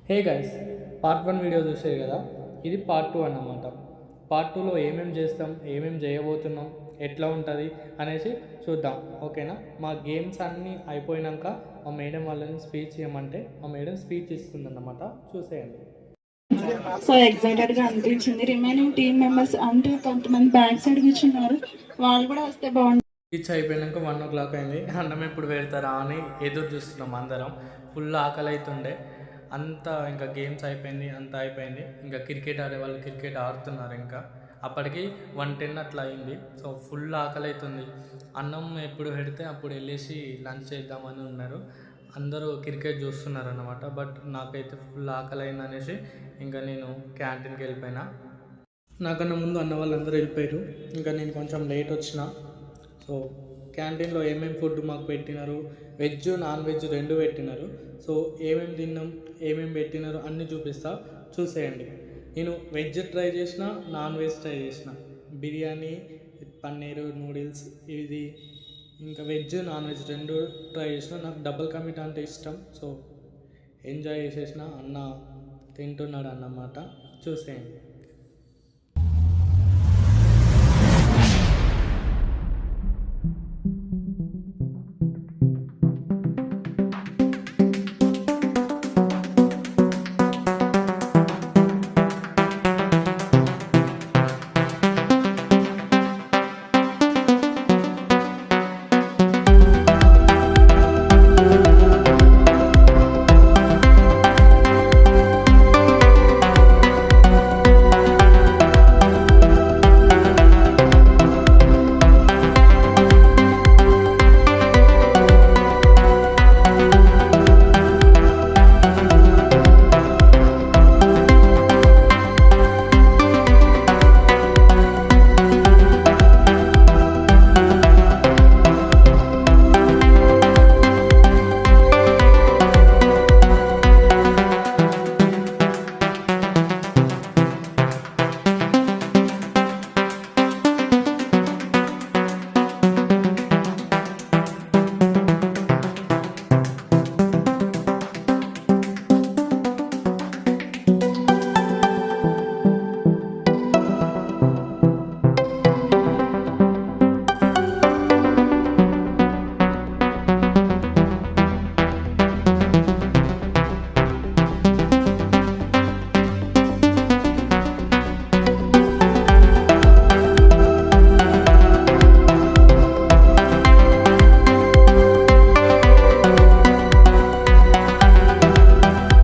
Hey guys, part 1 video చూసారు కదా. ఇది పార్ట్ 2 అన్నమాట. పార్ట్ 2లో ఏమేమి చేస్తాం, ఏమేమి చేయబోతున్నాం, ఎట్లా ఉంటుంది అనేసి చూద్దాం. ఓకేనా. మా గేమ్స్ అన్నీ అయిపోయినాక మా మేడం వాళ్ళని స్పీచ్ ఇవ్వమంటే మా మేడం స్పీచ్ ఇస్తుందన్నమాట. చూసేయండి. సో ఎక్సైటెడ్గా అనిపించింది. రిమైనింగ్ టీమ్ మెంబర్స్ అంటే కొంతమంది బ్యాక్ సైడ్ కూర్చున్నారు, వాళ్ళు కూడా వస్తే బాగుంటుంది. స్పీచ్ అయిపోయినాక 1 o'clock అయింది. అన్నం ఎప్పుడు పెడతారా అని ఎదురు చూస్తున్నాం అందరం. ఫుల్ ఆకలి అవుతుండే. అంతా ఇంకా గేమ్స్ అయిపోయింది, అంతా అయిపోయింది. ఇంకా క్రికెట్ ఆడే వాళ్ళు క్రికెట్ ఆడుతున్నారు. ఇంకా అప్పటికి 1:10 అట్లా అయింది. సో ఫుల్ ఆకలి అవుతుంది. అన్నం ఎప్పుడు పెడితే అప్పుడు వెళ్ళేసి లంచ్ చేద్దామని ఉన్నారు. అందరూ క్రికెట్ చూస్తున్నారు అన్నమాట. బట్ నాకైతే ఫుల్ ఆకలి అయింది అనేసి ఇంకా నేను క్యాంటీన్కి వెళ్ళిపోయినా. నాకన్నా ముందు అన్న వాళ్ళందరూ వెళ్ళిపోయారు. ఇంకా నేను కొంచెం లేట్ వచ్చిన. సో క్యాంటీన్లో ఏమేమి ఫుడ్ మాకు పెట్టినారు, వెజ్ నాన్ వెజ్ 2 పెట్టినారు. సో ఏమేమి తిన్నాం, ఏమేమి పెట్టినారు అన్నీ చూపిస్తా, చూసేయండి. నేను వెజ్ ట్రై చేసిన, నాన్ వెజ్ ట్రై చేసిన. బిర్యానీ, పన్నీరు, నూడిల్స్, ఇది ఇంకా వెజ్ నాన్ వెజ్ 2 ట్రై చేసిన. నాకు డబుల్ కమిట్ అంటే ఇష్టం. సో ఎంజాయ్ చేసేసిన. అన్న తింటున్నాడు అన్నమాట. చూసేయండి.